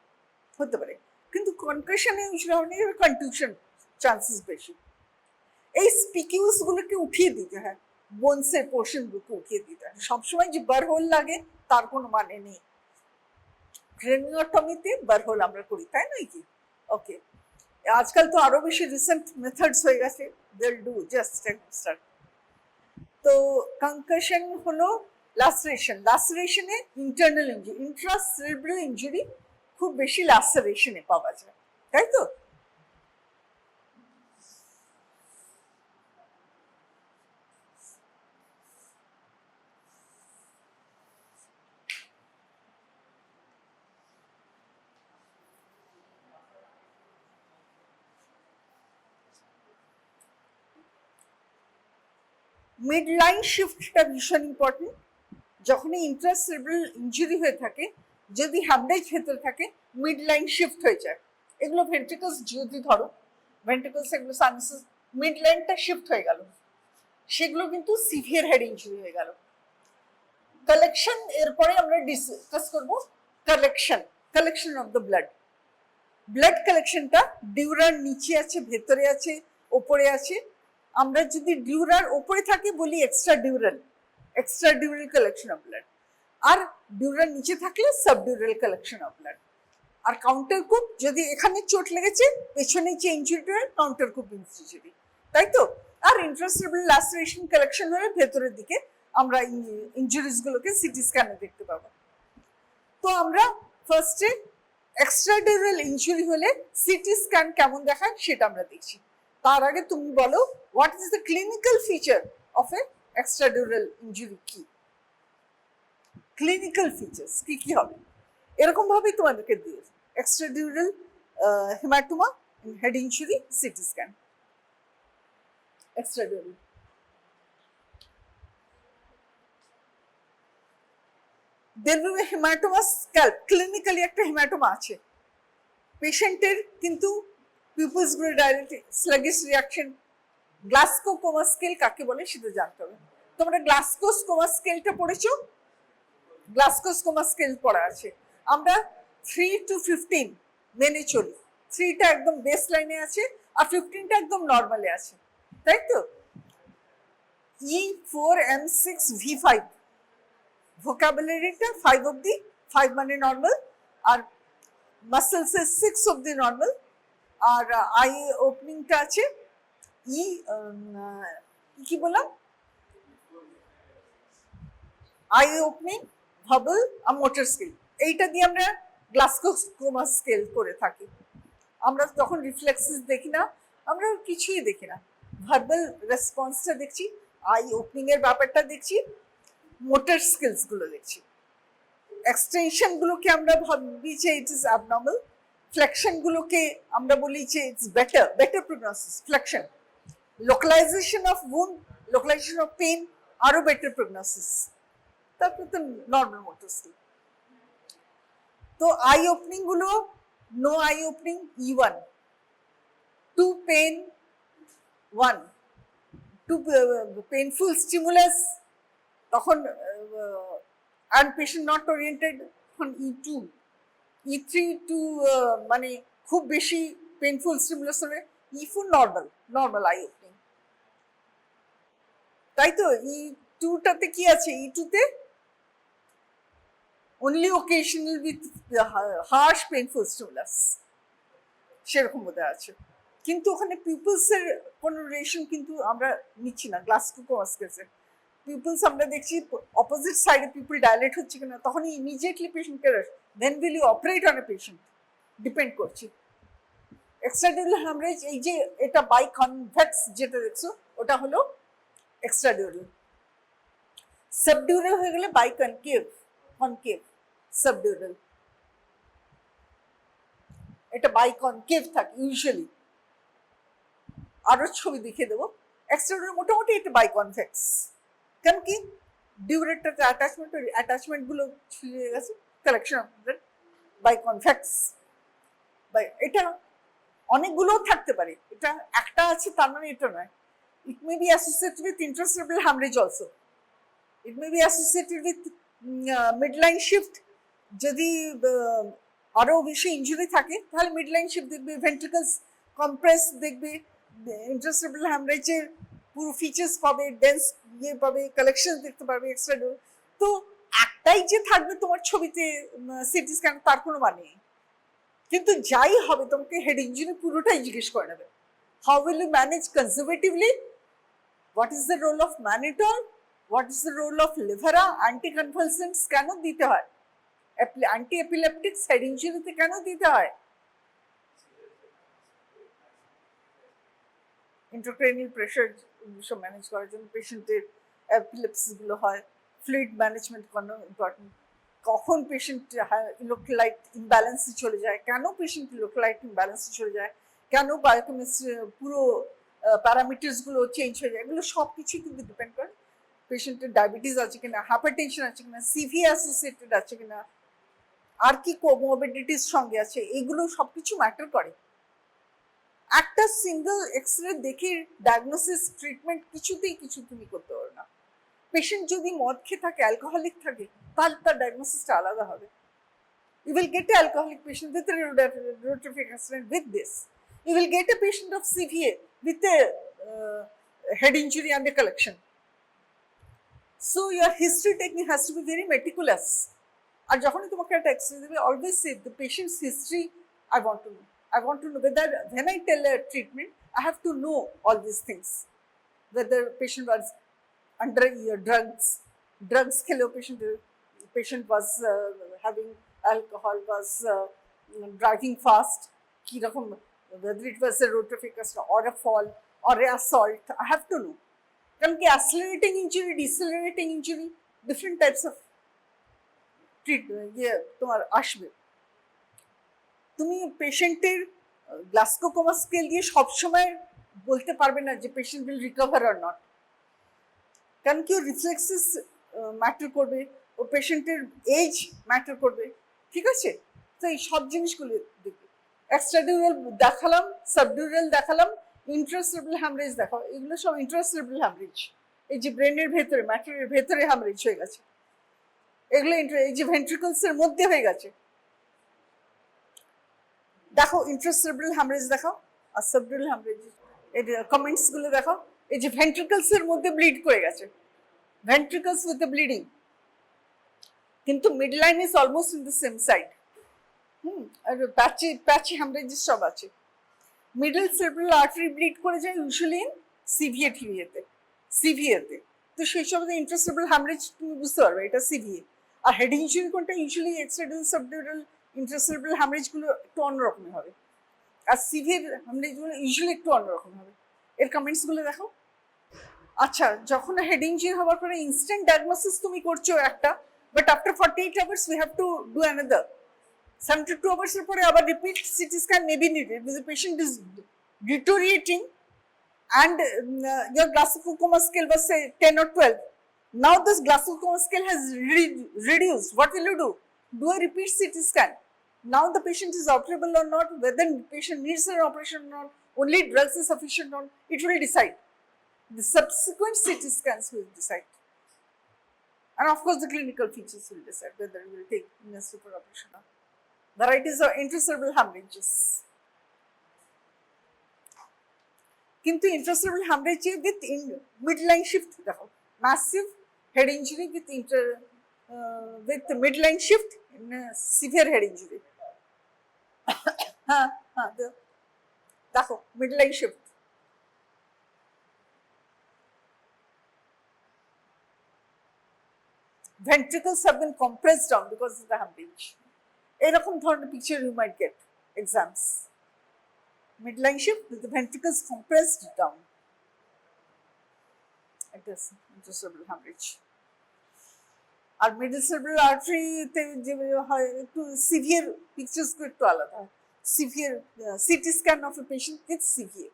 হতে পারে, কিন্তু কনকাশনে কনটিউশন চান্সেস বেশি। এই স্পিকিউস গুলোকে উঠিয়ে দিতে হয়, বোনসের পোর্শন গুলোকে উঠিয়ে দিতে হয়। সবসময় যে বারহোল লাগে তার কোনো মানে নেই। ক্রেনিওটমিতে বারহোল আমরা করি, তাই নয় কি? ওকে, আজকাল তো আরো বেশি রিসেন্ট মেথডস হয়ে গেছে, they'll do just start. তো কনকাশন হলো ল্যাসারেশনে ইন্টারনাল ইনজুরি, ইন্ট্রাসেরেব্রাল ইনজুরি খুব বেশি ল্যাসারেশনে পাওয়া যায়, তাই তো? মিড লাইন শিফটটা ভীষণ ইম্পর্টেন্ট। যখনই ইন্ট্রাসেরেব্রাল ইনজুরি হয়ে থাকে, যদি হ্যামরেজ ভেতরে থাকে, মিড লাইন শিফট হয়ে যায়। এগুলো ভেন্ট্রিকলস যদি ধরো, ভেন্ট্রিকলস এগুলো সাইনাসেস, মিড লাইনটা শিফট হয়ে গেল, সেগুলো কিন্তু সিভিয়ার হেড ইনজুরি হয়ে গেল। কালেকশন, এরপরে আমরা ডিসকাস করব কালেকশন অফ দ্য ব্লাড কালেকশনটা ডিউরার নিচে আছে, ভেতরে আছে, ওপরে আছে। আমরা যদি ডিউরার ওপরে থাকে বলি extra dural collection of blood, আর ডিউরার নিচে থাকলে সাবডিউরাল কালেকশন অফ ব্লাড। আর কাউন্টার কুপ, যদি এখানে চোট লেগেছে পেছনে যে ইনজুরিটা হয় কাউন্টার কুপ ইনজুরি, তাই তো? আর ইন্ট্রাসেরেব্রাল ল্যাসারেশন কালেকশন হয়ে ভেতরের দিকে আমরা ইনজুরিজ গুলোকে সিটি স্ক্যানে দেখতে পাবো। তো আমরা ফার্স্টে এক্সট্রাডিউরাল ইনজুরি হলে সিটি স্ক্যান কেমন দেখায় সেটা আমরা দেখছি। তার আগে তুমি বলো, what is the clinical feature of a extradural injury? কি ক্লিনিক্যাল ফিচার্স কি হবে? এরকম ভাবেই তোমাদেরকে দিয়ে extradural haematoma head injury CT scan. Extradural দেখবে হেমাটোমা স্ক্যাল্প, ক্লিনিক্যালি একটা হেমাটোমা আছে পেশেন্টের, কিন্তু পিপলস গুলো direct sluggish reaction. Glasgow coma scale কাকে বলে সেটা জানতে হবে। তোমরা গ্লাস্কোস কোমা স্কেলটা পড়েছো? গ্লাস্কোস কোমা স্কেল পড়া আছে। আমরা 3 to 15 মেনে চলি। 3টা একদম বেস লাইনে আছে আর 15টা একদম নর্মালে আছে, তাই তো? E4 M6 V5 ভোকাবুলারিটা 5 অব্দি, 5 মানে নর্মাল, আর মাসেলসের 6 অব্দি নর্মাল, আর আই ওপেনিংটা আছে কি বললাম, আই ওপেনিং, ভাবল আর মোটর স্কেল। এইটা দিয়ে আমরা গ্লাস্কো কোমা স্কেল করে থাকি। আমরা তখন রিফ্লেক্সেস দেখি না, আমরা কিছুই দেখি না, ভার্বাল রেসপন্সটা দেখছি, আই ওপেনিং এর ব্যাপারটা দেখছি, মোটর স্কিলস গুলো দেখছি। এক্সটেনশন গুলোকে আমরা ভাবি যে ইট ইজ অ্যাবনর্মাল, ফ্লেকশন গুলোকে আমরা বলি যে it's better prognosis. Flexion, localization of wound, localization of pain, আরো বেটার প্রগনোসিস। তারপর তো নর্মাল মোটর স্কিল। তো আই ওপেনিং গুলো, no eye opening E1, 2 pain 1, 2 painful stimulus, তখন and patient not oriented তখন E2, E3 টু মানে খুব বেশি পেইনফুল স্টিমুলাস হলে E4 নর্মাল আই ওপেনিং, তাই তো? E2টাতে কি আছে? E2তে only occasional with harsh painful stimulus, সেরকম বোধহয় আছে। কিন্তু ওখানে পিপলসের কোনো রিলেশন কিন্তু আমরা নিচ্ছি না গ্লাস্কো কোমা স্কেলে। পিপলস আমরা দেখছি অপোজিট সাইডে পিপল ডাইলেট হচ্ছে কিনা, তখনই ইমিডিয়েটলি পেশেন্টকে then will you operate on a patient, depend করছে। এক্সট্রাডিউরাল হ্যামরেজ, এই যে এটা বাই কনভেক্স যেটা দেখছো ওটা হলো এক্সট্রাডিউরাল। সাবডিউরাল হয়ে গেলে বাই কনকেভ সাবডিউরাল, এটা বাই কনকেভ থাকে ইউজুয়ালি। আরো ছবি দেখিয়ে দেবো। এক্সট্রাডিউরাল মোটামুটি এটা বাই কনভেক্স, কারণ কি ডিউরেটটাতে অ্যাটাচমেন্ট গুলো ছিঁড়ে গেছে, collection of blood by convex. এটা অনেকগুলো থাকতে পারে, এটা একটা আছে তার মানে এটা নয়। It may be associated with intracerebral haemorrhage also, it may be associated with midline shift. যদি আরো বেশি ইনজুরি থাকে তাহলে মিডলাইন শিফট দেখবে, ভেন্ট্রিকলস কম্প্রেস দেখবে, ইন্ট্রাসেরেব্রাল হ্যামরেজের পুরো ফিচার্স পাবে, ডেন্স ইয়ে পাবে, কালেকশন দেখতে পারবে এক্সট্রাডিউরাল। তো একটাই যে থাকবে তোমার ছবিতে সিটি স্ক্যান তার কোনো মানে নেই। কিন্তু যাই হবে তোমাকে হেড ইঞ্জুরি পুরোটাই জিজ্ঞেস করে নেবে। How will you manage conservatively, what is the role of mannitol, what is the role of Levera, anticonvulsants কেন দিতে হয়, অ্যান্টি এপিলেপটিক্স হেড ইঞ্জুরিতে কেন দিতে হয়, ইন্ট্রাক্রেনিয়াল প্রেশার সব ম্যানেজ করার জন্য পেশেন্টের এপিলেপসিসগুলো হয়, ফ্লুইড ম্যানেজমেন্ট কোনো ইম্পর্টেন্ট, কখন পেশেন্ট ইলেক্ট্রোলাইট ইমব্যালেন্সে চলে যায়, কেন পেশেন্ট ইলেক্ট্রোলাইট ইমব্যালেন্সে চলে যায়, কেন বায়োকেমিস্ট্রি পুরো প্যারামিটার্সগুলো চেঞ্জ হয়ে যায়, এগুলো সব কিছুই কিন্তু ডিপেন্ড করে পেশেন্টের ডায়াবেটিস আছে কিনা, হাইপারটেনশন আছে কিনা, সিভি অ্যাসোসিয়েটেড আছে কিনা, আর কি কোমরবিডিটিস সঙ্গে আছে, এগুলো সব কিছু ম্যাটার করে। একটা সিঙ্গেল এক্সরে দেখে ডায়াগনোসিস ট্রিটমেন্ট কিছুতেই কিছু তুমি করতে পারো না। পেশেন্ট যদি মদ খেয়ে থাকে, অ্যালকোহলিক থাকে, তাহলে তার ডায়াগনোসিসটা আলাদা হবে। You will get an alcoholic patient with a rotative accident with this. You will get a patient of CVA with a head injury under collection. So your history taking has to be very meticulous. আর যখনই তোমাকে একটা x-ray দেবে, always say the patient's history I want to know. I want to know whether when I tell a treatment, I have to know all these things. Whether patient was under drugs খেলেও patient was having alcohol, was driving fast, কিরকম, whether it was a rotative accident or a fall or a assault, I have to know. কারণ কি accelerating injury, decelerating injury, different types of তোমার আসবে। তুমি পেশেন্টের গ্লাস্কো coma scale দিয়ে সবসময় বলতে পারবে না যে patient will recover or not, কারণ কি রিফ্লেক্সেস ম্যাটার করবে, ও পেশেন্টের এজ ম্যাটার করবে, ঠিক আছে? তো এই সব জিনিসগুলো দেখবে। এক্সট্রাডিউরাল দেখালাম, সাবডিউরাল দেখালাম, ইন্ট্রাসেরেব্রাল হ্যামরেজ দেখাও, এগুলো সব ইন্ট্রাসেরেব্রাল হ্যামরেজ, এই যে ব্রেনের ভেতরে ম্যাটারের ভেতরে হ্যামরেজ হয়ে গেছে, এগুলো এই যে ভেন্ট্রিকলসের মধ্যে হয়ে গেছে, দেখো ইন্ট্রাসেরেব্রাল হ্যামরেজ দেখাও, আর সাবডিউরাল হ্যামরেজ এই কমেন্টস গুলো দেখাও, এই যে ভেন্ট্রিকলসের মধ্যে ব্লিড করে গেছে, ভেন্ট্রিকলস উইথ দ্য ব্লিডিং, কিন্তু mid line is almost in the same side, আর প্যাচি হ্যামরেজেস সব আছে। মিডল সেরেব্রাল আর্টারি ব্লিড করে যায় ইউজুয়ালি ইন সিভিএতে, তো সেই সব ইন্ট্রাসেরেব্রাল হ্যামরেজ তুমি বুঝতে পারবে এটা সিভিএ। আর হেড ইঞ্জুরি কোনটা, ইউজুয়ালি এক্সট্রাডিউরাল সাবডিউরাল ইন্ট্রাসেরেব্রাল হ্যামরেজগুলো একটু অন্যরকমের হবে, আর সিভিয়ার হ্যামরেজগুলো ইউজুয়ালি একটু অন্যরকম হবে। এর কমেন্টসগুলো দেখো। আচ্ছা, যখন হেড ইঞ্জুরি হওয়ার পরে ইনস্ট্যান্ট ডায়াগনোসিস তুমি করছো একটা, but after 48 hours we have to do another. 72 hours এর পরে আবার repeat CT scan may be needed because the patient is deteriorating and your Glasgow-Coma scale was say 10 or 12. Now this Glasgow-Coma scale has reduced. What will you do? Do a repeat CT scan. Now the patient is operable or not, whether the patient needs an operation or not, only drugs is sufficient or not, it will decide. The subsequent CT scans will decide. And of course the clinical features will decide whether it will take necessary for operation or not. Varieties of intracerebral hemorrhages. কিন্তু intracerebral hemorrhage with midline shift দেখো, massive head injury with midline shift in severe head injury. দেখো midline shift, ventricles have been compressed down because of the hemorrhage. এরকম ধরনের picture you might get exams. Midline shift with the ventricles compressed down. It is intracerebral hemorrhage. আর middle cerebral আর্টারিতে যে হয় একটু severe pictures একটু আলাদা হয়, severe CT scan of a patient with severe.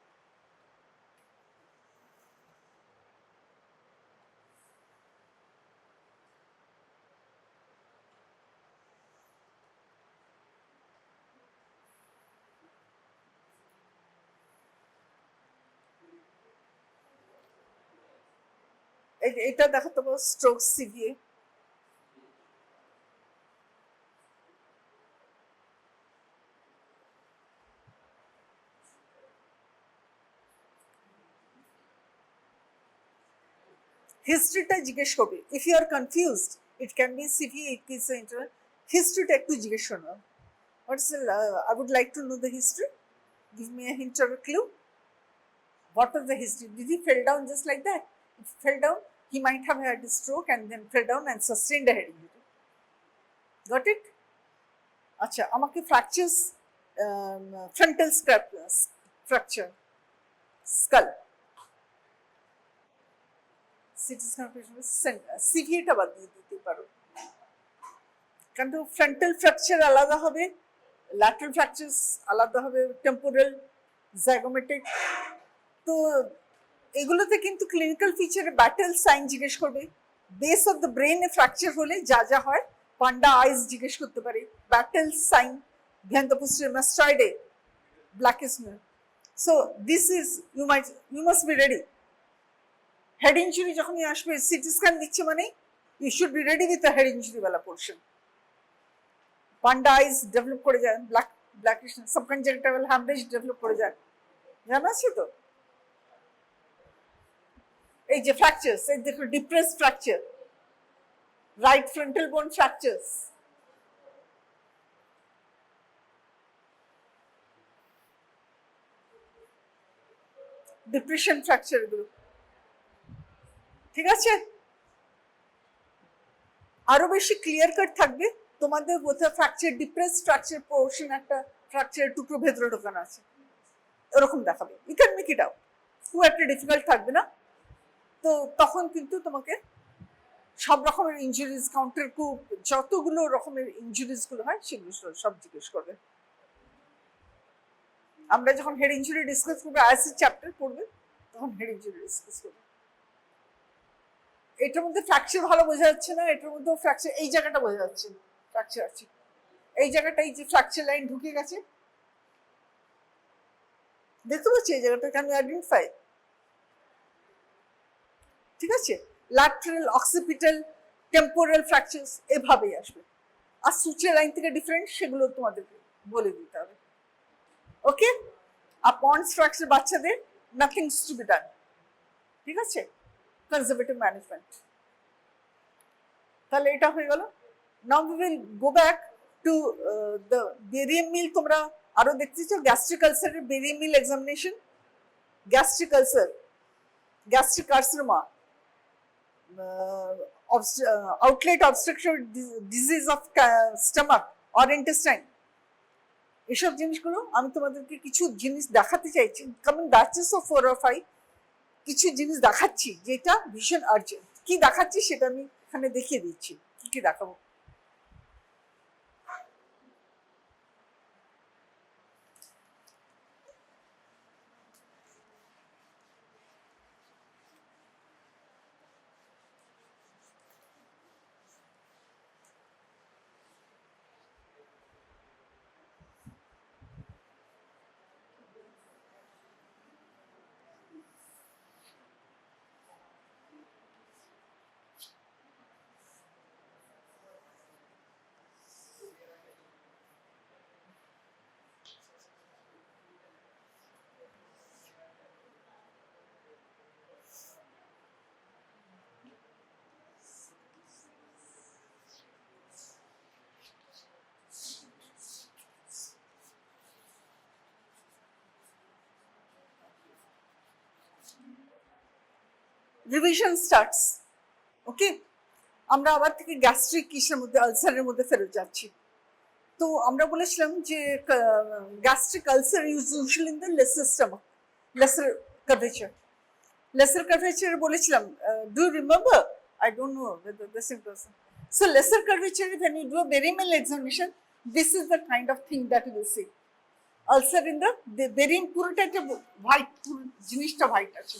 এটা দেখো তো স্ট্রোক সিভিএ, হিস্ট্রিটা জিজ্ঞেস করবে। If you are confused it can be CVA, হিস্ট্রিটা একটু জিজ্ঞেস করো, I would like to know the history. Give me a hint or a clue. What was the history? Did he fell down just like that? If he fell down, he might have had a stroke and then fell down and sustained a head injury. Got it? Acha, amake fractures, frontal fracture, skull. CT scan CV টা বাদ দিয়ে দিতে পারো, কিন্তু frontal fracture আলাদা হবে, lateral ফ্র্যাকচারস আলাদা হবে, টেম্পোরাল, জাইগোমেটিক। তো এগুলোতে কিন্তু ক্লিনিক্যাল ফিচারে ব্যাটেল সাইন জিজ্ঞেস করবে। বেস অফ দ্য ব্রেনে ফ্র্যাকচার হলে যা যা হয়, পান্ডা আইস জিজ্ঞেস করতে পারে, battle sign, behind the posterior mastoide, blackish. So this is, you must be ready. Head injury যখনই আসবে, সিটি স্ক্যান দিচ্ছে মানে you should be ready with the head injury wala portion. Panda ice develop করে যায়, blackish subconjunctival hemorrhage develop করে যায়, জানা আছে তো? এই যে ফ্র্যাকচারস, এই দেখো ডিপ্রেস ফ্র্যাকচার, রাইট ফ্রন্টাল বোন ফ্র্যাকচারস, ডিপ্রেশন ফ্র্যাকচার, এগুলো ঠিক আছে? আরো বেশি ক্লিয়ার কাট থাকবে তোমাদের বোধহয় ফ্র্যাকচার, ডিপ্রেস ফ্র্যাকচার পোর্শন, একটা ফ্র্যাকচারের টুকরো ভেতরে ঢোকানো আছে, এরকম দেখাবে। You can make it out, খুব একটা ডিফিকাল্ট থাকবে না। তো তখন কিন্তু তোমাকে সব রকমের ইনজুরিজ, কাউন্টার কুপ, যতগুলো রকমের ইনজুরিজ গুলো হয় সেগুলো সব জিজ্ঞেস করবে। আমরা যখন হেড ইনজুরি ডিসকাস করবো, আইএসসি চ্যাপ্টার পড়বে, তখন হেড ইনজুরি ডিসকাস করবো। এটার মধ্যে ফ্র্যাকচার ভালো বোঝা যাচ্ছে না, এটার মধ্যেও ফ্র্যাকচার, এই জায়গাটা বোঝা যাচ্ছে না ফ্র্যাকচার আছে, এই জায়গাটা, এই যে ফ্র্যাকচার লাইন ঢুকে গেছে, দেখতে পাচ্ছি এই জায়গাটা, ক্যান ইউ আইডেন্টিফাই? ঠিক আছে, ল্যাটারাল, অক্সিপিটাল, টেম্পোরাল ফ্র্যাকচারস এভাবেই আসবে। আর সুচের লাইন থেকে ডিফারেন্ট, সেগুলো তোমাদেরকে বলে দিতে হবে। ওকে? আর পন্ডস ফ্র্যাকচার বাচ্চাদের নাথিংস টু বি ডান, ঠিক আছে, কনজারভেটিভ ম্যানেজমেন্ট। তাহলে এটা হয়ে গেল। Now we will go back to the barium meal. তোমরা আরো দেখতেছো গ্যাস্ট্রিক আলসারের barium meal examination, gastric ulcer, gastric carcinoma, outlet obstructive disease of stomach or intestine, এসব জিনিসগুলো আমি তোমাদেরকে কিছু জিনিস দেখাতে চাইছি। কারণ ব্যাচেস অফ 4 or 5 কিছু জিনিস দেখাচ্ছি যেটা ভীষণ আর্জেন্ট। কি দেখাচ্ছি সেটা আমি এখানে দেখিয়ে দিচ্ছি, কি দেখাবো। Revision starts. ওকে, আমরা আবার থেকে গ্যাস্ট্রিক কিসের মধ্যে, আলসারের মধ্যে ফেরত যাচ্ছি। তো আমরা বলেছিলাম যে gastric ulcer usually in the lesser stomach, lesser curvature. Lesser curvature বলেছিলাম, do you remember? I don't know whether the same person. So lesser curvature, when you do a barium examination, this is the kind of thing that you will see. Ulcer in the barium পুরোটা একটা white, জিনিসটা white আছে।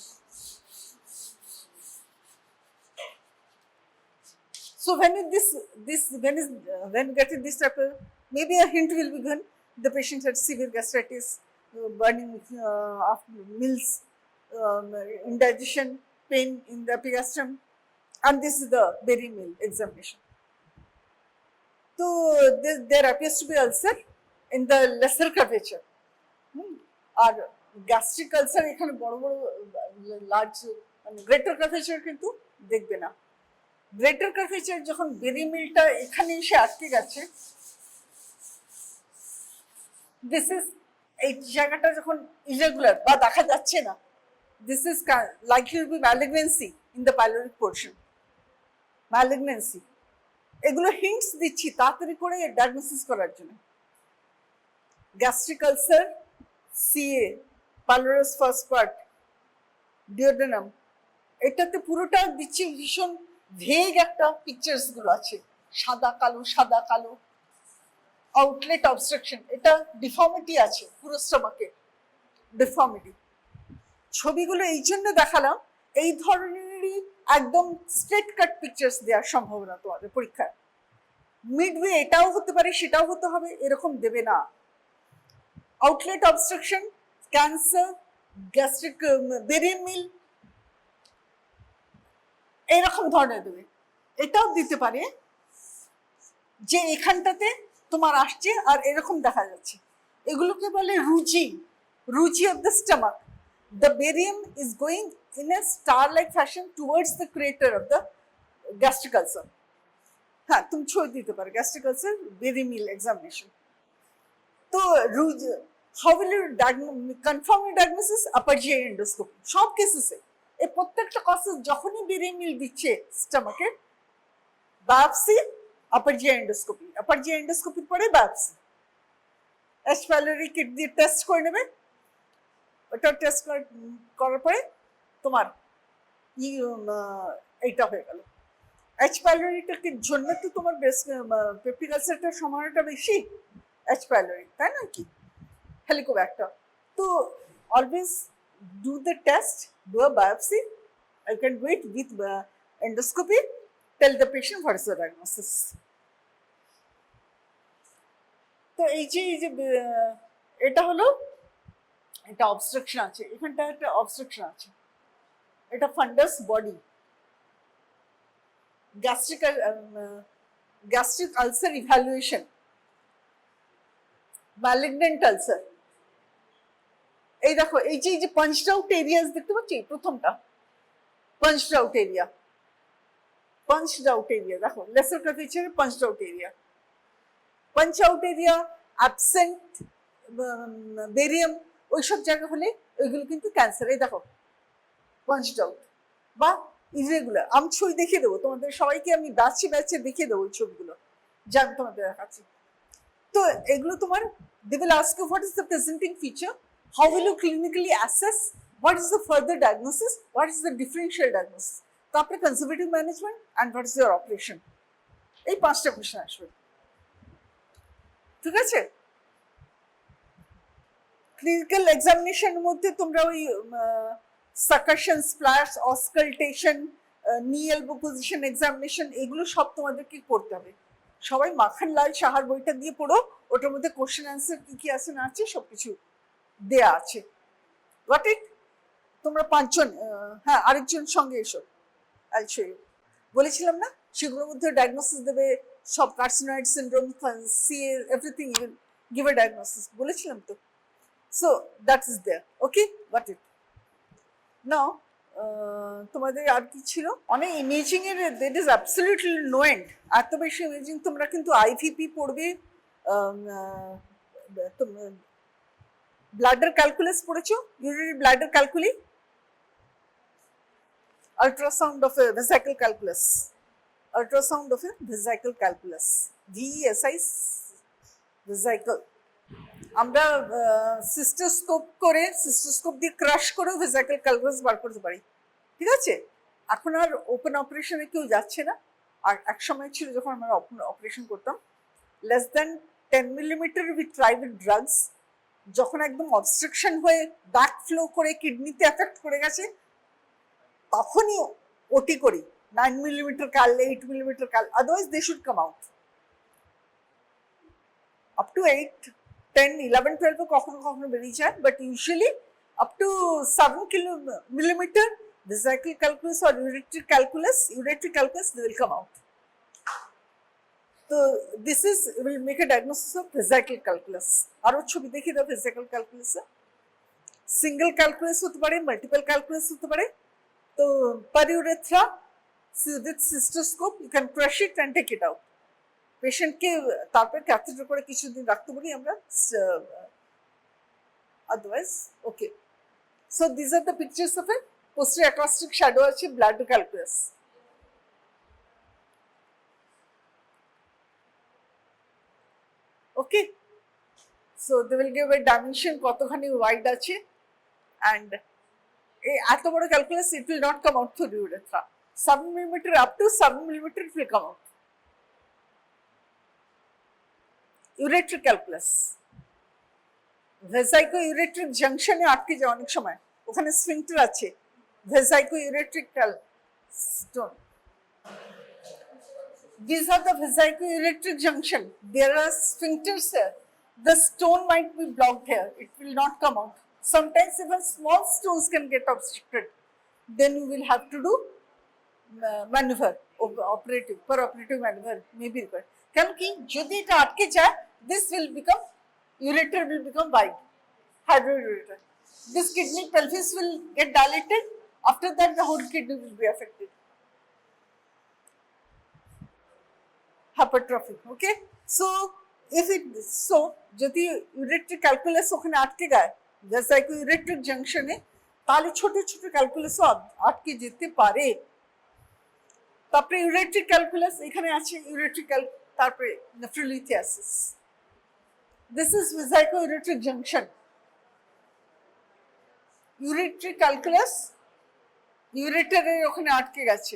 So when you get this type of, maybe a hint will be given. The patient had severe gastritis, burning of mills, indigestion, pain in the epigastrium, and this is the barium mill examination. So there appears to be ulcer in the lesser curvature. আর gastric ulcer এখানে বড় বড় large, greater curvature কিন্তু দেখবে না। Greater curvature যখন বেরিমিলটা এখানে এসে আটকে গেছে, দিস ইজ, এই জায়গাটা যখন ইরেগুলার বা দেখা যাচ্ছে না, this is likely to be malignancy in the pyloric portion, malignancy. এগুলো হিন্টস দিচ্ছি তাড়াতাড়ি করে ডায়াগনোসিস করার জন্য। Gastric ulcer, CA, pylorus first part, duodenum, এটাতে পুরোটা দিচ্ছি ভীষণ ভেগ একটা পিকচার্স গুলো আছে, সাদা কালো সাদা কালো। আউটলেট অবস্ট্রাকশন, এটা ডিফর্মিটি আছে পুরো স্টমাকে, ডিফর্মিটি। ছবিগুলো এই জন্য দেখালাম, এই ধরনেরই একদম স্ট্রেট কাট পিকচার্স দেওয়ার সম্ভাবনা তোমাদের পরীক্ষায়। মিডওয়ে এটাও হতে পারে সেটাও হতে হবে এরকম দেবে না। Outlet obstruction, cancer, gastric barium meal, এইরকম ধরনের দেবে। এটাও দিতে পারে যে এখানটাতে তোমার আসছে আর এরকম দেখা যাচ্ছে, এগুলোকে বলে rugae, rugae of the stomach. The barium is going in a star like fashion towards the crater of the gastric ulcer. হ্যাঁ, তুমি ছবি দিতে পারো gastric ulcer barium meal examination. তো how will you confirm your diagnosis? Upper GI endoscopy সব কেসেসে। এই প্রত্যেকটা কেসে যখনই বেরিয়াম মিল দিচ্ছে স্টমাকে, biopsy, upper GI endoscopy, upper GI এন্ডোস্কোপির পরে বায়োপসি। এচ পাইলোরি কিট দিয়ে টেস্ট করে নেবে, ওটা টেস্ট করার পরে তোমার এইটা হয়ে গেল। এচ পাইলোরিটার জন্য তো তোমার পেপটিক আলসারটার সম্ভাবনাটা বেশি, এচ পাইলোরি, তাই না কি হেলিকোব্যাক্টার। তো always do the test, do a biopsy. You can do it with endoscopy. Tell the patient what is the diagnosis. তো এই যে এটা হলো, এটা অবস্ট্রাকশন আছে, এখানটা একটা অবস্ট্রাকশন আছে, এটা ফান্ডাস body. Gastric ulcer evaluation, malignant ulcer. এই দেখো এই যে পাঞ্চড আউট এরিয়াস দেখতে পাচ্ছি, প্রথমটা punched out area, punched out area দেখো, lesser curvature punched out area, punch out area, absent barium, ওইসব জায়গা হলে ওইগুলো কিন্তু ক্যান্সার। এই দেখো পাঞ্চড আউট বা ইরেগুলার। আমি ছবি দেখিয়ে দেবো তোমাদের সবাইকে, আমি ব্যাচে ব্যাচে দেখিয়ে দেবো ওই ছবিগুলো, যা আমি তোমাদের দেখাচ্ছি। তো এগুলো তোমার, they will ask you what is the presenting feature, how will you clinically assess, what is the further diagnosis, what is the differential diagnosis, তারপরে conservative management and what is your operation। এই 5টা question আসবে, ঠিক আছে। Clinical এক্সামিনেশনের মধ্যে তোমরা ওই সাকাশন, splash, অসকাল্টেশন, নি এলবো পজিশন এক্সামিনেশন, এগুলো সব তোমাদেরকে করতে হবে। সবাই মাখনলাল সাহার বইটা দিয়ে পড়ো, ওটার মধ্যে কোশ্চেন অ্যান্সার কি কি আছে না আছে সবকিছু দেয়া আছে। Got it? তোমরা 5 জন, হ্যাঁ আরেকজন সঙ্গে এসো, বলেছিলাম না সেগুলোর মধ্যে ডায়াগনোসিস দেবে, সব carcinoid syndrome, CA, everything you will give a diagnosis, বলেছিলাম তো। So that is there, okay, got it. Now তোমাদের আর কি ছিল, অনেক ইমেজিং এর that is absolutely no end. এত বেশি ইমেজিং তোমরা কিন্তু আইভিপি পড়বে, ব্লাডার ক্যালকুলাস পড়েছো, urinary bladder calculi, ultrasound of a vesicle calculus, ultrasound of a vesicle calculus, VESI vesicle। আমরা সিস্টোস্কোপ করে, সিস্টোস্কোপ দিয়ে ক্রাশ করে ভেসাইকেল ক্যালকুলাস বার করতে পারি, ঠিক আছে। এখন আর ওপেন অপারেশনে কেউ যাচ্ছে না, আর এক সময় ছিল যখন আমরা অপারেশন করতাম less than 10 millimetre with try with drugs, যখন একদম অবস্ট্রাকশন হয়ে ব্যাক ফ্লো করে কিডনিতে এফেক্ট করে গেছে, তখনই ওটি করি 9 মিলিমিটার কাল, 8 মিলিমিটার কাল, otherwise they should come out. Up to 8, 10, 11, 12 কখনো কখনো বেরিয়ে যায়, but usually up to 7 millimetre vesicle calculus or ureteric calculus, they will come out. So this is, will make a diagnosis of vesicle calculus. আরো ছবি দেখিয়ে দাও vesicle calculus, single calculus হতে পারে, মাল্টিপল ক্যালকুলাস হতে পারে। তো per urethra with cystoscope you can crush it and take it out, পেশেন্টকে তারপরে ক্যাথেটার করে কিছুদিন রাখতে পারি আমরা, otherwise okay. So these are the pictures of a posterior acrostic shadow আছে bladder calculus. Okay, so they will give a dimension কতখানি wide আছে, and এত বড় calculus it will not come out through the urethra. 7 millimeter up to 7 millimeter it will come out. Ureteric calculus ভেসাইকো-ইউরেট্রিক জাংশনে আটকে যায় অনেক সময়, ওখানে স্ফিংক্টার আছে, ভেসাইকো-ইউরেট্রিক stone. These are the vesico-ureteric junction. There are sphincters here. The stone might be blocked here. It will not come out. Sometimes even small stones can get obstructed. Then you will have to do maneuver, per-operative maneuver may be required. কেন কি যদি এটা আটকে যায়, this will become, ureter will become wide, hydroureter. This kidney pelvis will get dilated. After that, the whole kidney will be affected. Hypertrophic. Okay. So if it so, যদি ureteric calculus ওখানে আটকে যায় ভেসাইকো-ইউরেট্রিক জাংশনে, তাহলে ছোট ছোট ক্যালকুলাসও আটকে যেতে পারে। তারপরে ইউরেট্রিক ক্যালকুলাস এখানে আছে, ইউরেট্রিক তারপরে nephrolithiasis. This is vesico-ureteric junction. Ureteric calculus ইউরেটারের ওখানে আটকে গেছে।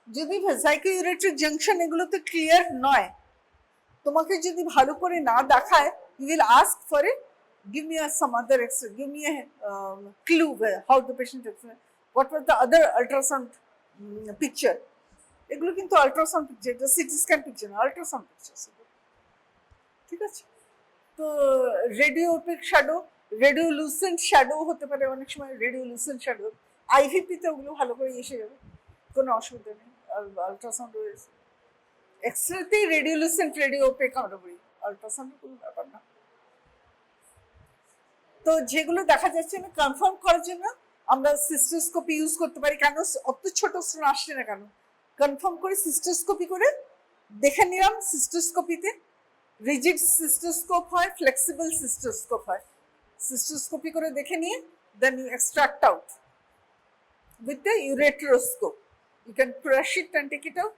যদি ভেসাইকো-ইউরেট্রিক জাংশন এগুলোতে ক্লিয়ার নয়, তোমাকে যদি ভালো করে না দেখায়, you will ask for it. Give me some other X-ray. Give me a clue how the patient is. What was the other ultrasound picture? এগুলো কিন্তু আল্ট্রাসাউন্ড পিকচার, এটা সিটি স্ক্যান পিকচার না, আল্ট্রাসাউন্ড পিকচার। ঠিক আছে। তো রেডিওপিক shadow, রেডিওলুসেন্ট shadow হতে পারে অনেক সময়, রেডিওলুসেন্ট শ্যাডো আইভিপিতে ওগুলো ভালো করে এসে যাবে, কোনো অসুবিধা নেই। আল্ট্রাসাউন্ড রয়েছে, এক্সরেতেই রেডিওলুসেন্ট রেডিওপিক আমরা বলি, আল্ট্রাসাউন্ড কোনো ব্যাপার না। তো যেগুলো দেখা যাচ্ছে না, কনফার্ম করার জন্য আমরা সিস্টোস্কোপি ইউজ করতে পারি। কেন অত ছোট স্টোন আসছে না কেন, কনফার্ম করে সিস্টোস্কোপি করে দেখে নিলাম। সিস্টোস্কোপিতে রিজিড সিস্টোস্কোপ হয়, ফ্লেক্সিবল সিস্টোস্কোপ হয়। সিস্টোস্কোপি করে দেখে নিয়ে then you extract out with the ureteroscope. You can crush it and take it out,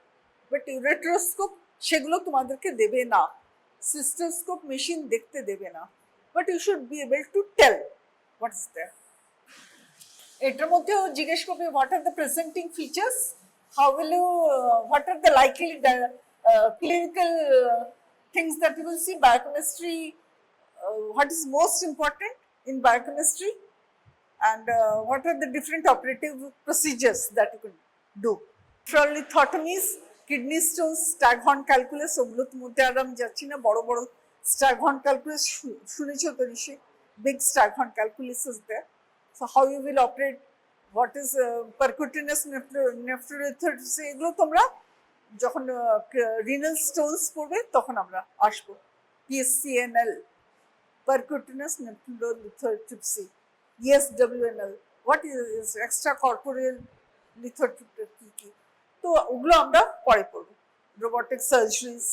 but ureteroscope সেগুলো তোমাদেরকে দেবে না, সিস্টোস্কোপ মেশিন দেখতে দেবে না। But you should be able to tell what is that. এটার মধ্যেও জিজ্ঞেস করবে what are the presenting features, how will you what are the likely clinical things that you will see. Biochemistry, what is most important in biochemistry, and what are the different operative procedures that you can do. Lithotomies, kidney stones, Staghorn calculus, ওগুলোর মধ্যে আর আমি যাচ্ছি না। বড় বড় Staghorn calculus শুনেছো তো নিশ্চয়ই, big Staghorn calculus is there. So how you will operate, what is percutaneous nephrolysis, এগুলো তোমরা যখন রিনাল স্টোনস পড়বে তখন আমরা আসবো। PSCNL, percutaneous nephrolysis, ESWNL, what is extracorporeal lithotripsy কি, তো ওগুলো আমরা পরে পড়বো। Robotic surgeries,